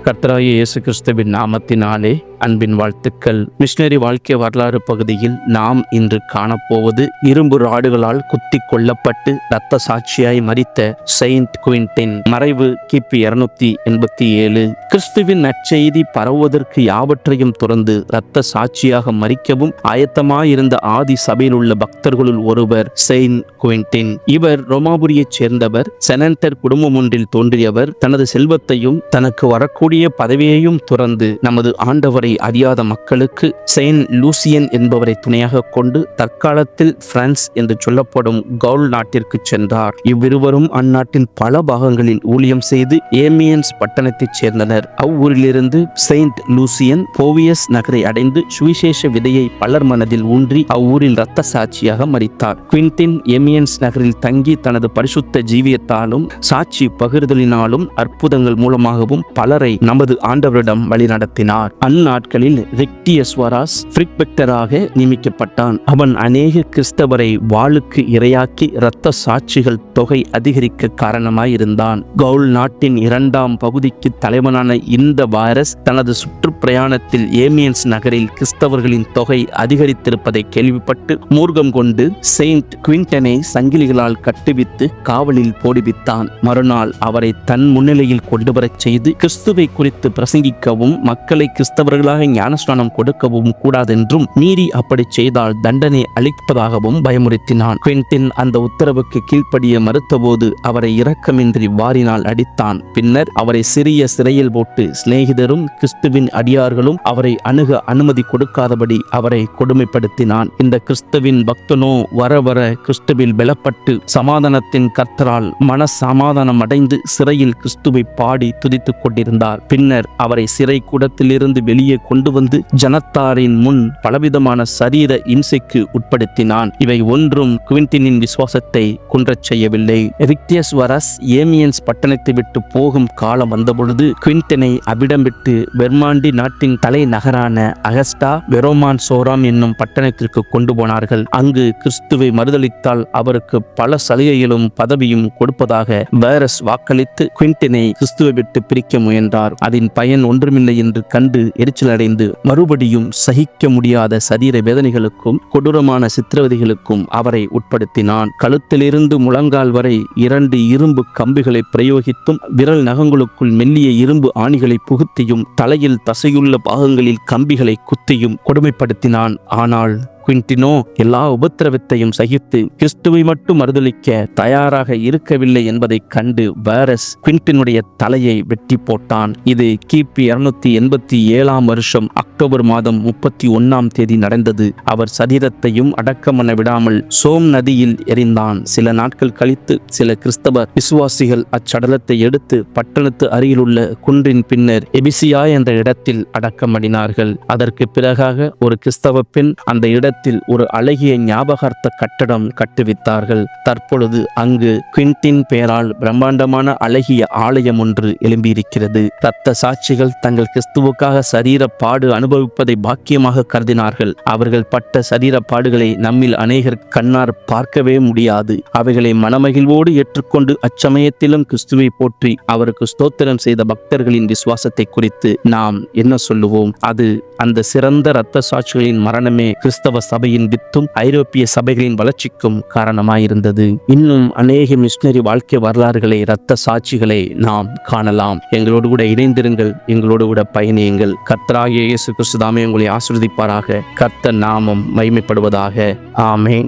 கர்த்தராகிய இயேசு கிறிஸ்துவின் நாமத்தினாலே அன்பின் வாழ்த்துக்கள். மிஷனரி வாழ்க்கை வரலாறு பகுதியில் நாம் இன்று காணப்போவது இரும்பு ராடுகளால் குத்தி கொல்லப்பட்டு இரத்த சாட்சியாய் மரித்த செயின்ட் குவின்டின் மறைவு கிபி 287. கிறிஸ்துவின் நற்செய்தி பரவுவதற்கு யாவற்றையும் துறந்து இரத்த சாட்சியாக மரிக்கவும் ஆயத்தமாயிருந்த ஆதி சபையில் உள்ள பக்தர்களுள் ஒருவர் செயின்ட் குவின்டின். இவர் ரோமாபுரியைச் சேர்ந்தவர். செனட்டர் குடும்பம் ஒன்றில் தோன்றியவர். தனது செல்வத்தையும் தனக்கு வரக்கூடிய பதவியையும் துறந்து நமது ஆண்டவரை அறியாத மக்களுக்கு செயின்ட் லூசியன் என்பவரை துணையாக கொண்டு தற்காலத்தில் பிரான்ஸ் என்று சொல்லப்படும் கவுல் நாட்டிற்கு சென்றார். இவ்விருவரும் அந்நாட்டின் பல பாகங்களில் ஊழியம் செய்து ஏமியன்ஸ் பட்டணத்தைச் சேர்ந்தனர். அவ்வூரிலிருந்து செயின்ட் லூசியன் போவியஸ் நகரை அடைந்து சுவிசேஷ விதையை பலர் மனதில் ஊன்றி அவ்வூரில் இரத்த சாட்சியாக மரித்தார். குவின்டின் ஏமியன்ஸ் நகரில் தங்கி தனது பரிசுத்த ஜீவியத்தாலும் சாட்சி பகிர்தலினாலும் அற்புதங்கள் மூலமாகவும் பலரை நமது ஆண்டவரிடம் வழிநடத்தினார். அந்நாட்களில் ரெக்டியஸ்வராஸ் பிரிக்பெக்டராக நியமிக்கப்பட்டான். அவன் அநேக கிறிஸ்தவரை வாளுக்கு இரையாக்கி இரத்த சாட்சிகள் தொகை அதிகரிக்க காரணமாயிருந்தான். கவுல் நாட்டின் 2ஆம் பகுதிக்கு தலைவனான இந்த வைரஸ் தனது சுற்றுப்பிரயாணத்தில் ஏமியன்ஸ் நகரில் கிறிஸ்தவர்களின் தொகை அதிகரித்திருப்பதை கேள்விப்பட்டு மூர்க்கம் கொண்டு செயின்ட் குவின்டனை சங்கிலிகளால் கட்டுவித்து காவலில் போடுவித்தான். மறுநாள் அவரை தன் முன்னிலையில் கொண்டுவரச் செய்து கிறிஸ்துவை குறித்து பிரசங்கிக்கவும் மக்களை கிறிஸ்தவர்களாக ஞானஸ்நானம் கொடுக்கவும் கூடாதென்றும் மீறி அப்படி செய்தால் தண்டனை அளிப்பதாகவும் பயமுறுத்தினான். குவின்டின் அந்த உத்தரவுக்கு கீழ்ப்படிய மறுத்தபோது அவரை இரக்கமின்றி வாரினால் அடித்தான். பின்னர் அவரை சிறிய சிறையில் போட்டு சிநேகிதரும் கிறிஸ்துவின் அடியார்களும் அவரை அணுக அனுமதி கொடுக்காதபடி அவரை கொடுமைப்படுத்தினான். இந்த கிறிஸ்துவின் பக்தனோ வர வர கிறிஸ்துவில் பலப்பட்டு சமாதானத்தின் கர்த்தரால் மன சமாதானம் அடைந்து சிறையில் கிறிஸ்துவை பாடி துதித்துக் கொண்டிருந்தார். பின்னர் அவரை சிறை கூடத்திலிருந்து வெளியே கொண்டு வந்து ஜனத்தாரின் முன் பலவிதமான சரீர இம்சைக்கு உட்படுத்தினான். இவை ஒன்றும் குவின்டினின் விசுவாசத்தை குன்றச் செய்யவில்லை. ரெக்டியஸ்வரஸ் ஏமியன்ஸ் பட்டணத்தை விட்டு போகும் காலம் வந்தபொழுது குவின்டினை அவ்விடம் விட்டு வெர்மாண்டி நாட்டின் தலைநகரான அகஸ்டா வெரோமான் சோராம் என்னும் பட்டணத்திற்கு கொண்டு போனார்கள். அங்கு கிறிஸ்துவை மறுதளித்தால் அவருக்கு பல சலுகைகளும் பதவியும் கொடுப்பதாக வைரஸ் வாக்களித்து குவின்டினை கிறிஸ்துவை விட்டு பிரிக்க முயன்றார். அதன் பயன் ஒன்றுமில்லை என்று கண்டு எரிச்சல் அடைந்து மறுபடியும் சகிக்க முடியாத சரீர வேதனைகளுக்கும் கொடூரமான சித்திரவதைகளுக்கும் அவரை உட்படுத்தினான். கழுத்திலிருந்து முழங்கால் வரை 2 இரும்பு கம்பிகளை பிரயோகித்தும் விரல் நகங்களுக்குள் மெல்லிய இரும்பு ஆணிகளை புகுத்தியும் தலையில் தசையுள்ள பாகங்களில் கம்பிகளை குத்தியும் கொடுமைப்படுத்தினான். ஆனால் குவின்டினோ எல்லா உபத்திரவத்தையும் சகித்து கிறிஸ்துவை மட்டும் மறுதலிக்க தயாராக இருக்கவில்லை என்பதை கண்டு வைரஸ் குவின்டினுடைய தலையை வெட்டி போட்டான். இது கிபி 287 வருஷம் அக்டோபர் மாதம் 31ஆம் தேதி நடந்தது. அவர் சரீரத்தையும் அடக்கம் பண்ண விடாமல் சோம் நதியில் எறிந்தான். சில நாட்கள் கழித்து சில கிறிஸ்தவ விசுவாசிகள் அச்சடலத்தை எடுத்து பட்டணத்து அருகிலுள்ள குன்றின் பின்னர் எபிசியா என்ற இடத்தில் அடக்கம் பண்ணினார்கள். அதற்கு பிறகாக ஒரு கிறிஸ்தவ பெண் அந்த இடத்தில் ஒரு அழகிய ஞாபகார்த்த கட்டடம் கட்டுவித்தார்கள். தற்பொழுது அங்கு குவின்டின் பெயரால் பிரம்மாண்டமான அழகிய ஆலயம் ஒன்று எழும்பியிருக்கிறது. இரத்த சாட்சிகள் தங்கள் கிறிஸ்துவுக்காக சரீர பாடு அனுபவிப்பதை பாக்கியமாக கருதினார்கள். அவர்கள் பட்ட சரீர பாடுகளை நம்மில் அநேகர் கண்ணார் பார்க்கவே முடியாது. அவைகளை மனமகிழ்வோடு ஏற்றுக்கொண்டு அச்சமயத்திலும் கிறிஸ்துவை போற்றி அவருக்கு ஸ்தோத்திரம் செய்த பக்தர்களின் விசுவாசத்தை குறித்து நாம் என்ன சொல்லுவோம்? அது அந்த சிறந்த இரத்த சாட்சிகளின் மரணமே கிறிஸ்தவ சபையின் வித்தும் ஐரோப்பிய சபைகளின் வளர்ச்சிக்கும் காரணமாயிருந்தது. இன்னும் அநேக மிஷனரி வாழ்க்கை வரலாறுகளை இரத்த சாட்சிகளை நாம் காணலாம். எங்களோடு கூட இணைந்திருங்கள், எங்களோடு கூட பயணியுங்கள். கர்த்தராகிய இயேசு கிறிஸ்து தாமே உங்களை ஆசீர்வதிப்பாராக. கர்த்தர் நாமம் மகிமைப்படுவதாக. ஆமென்.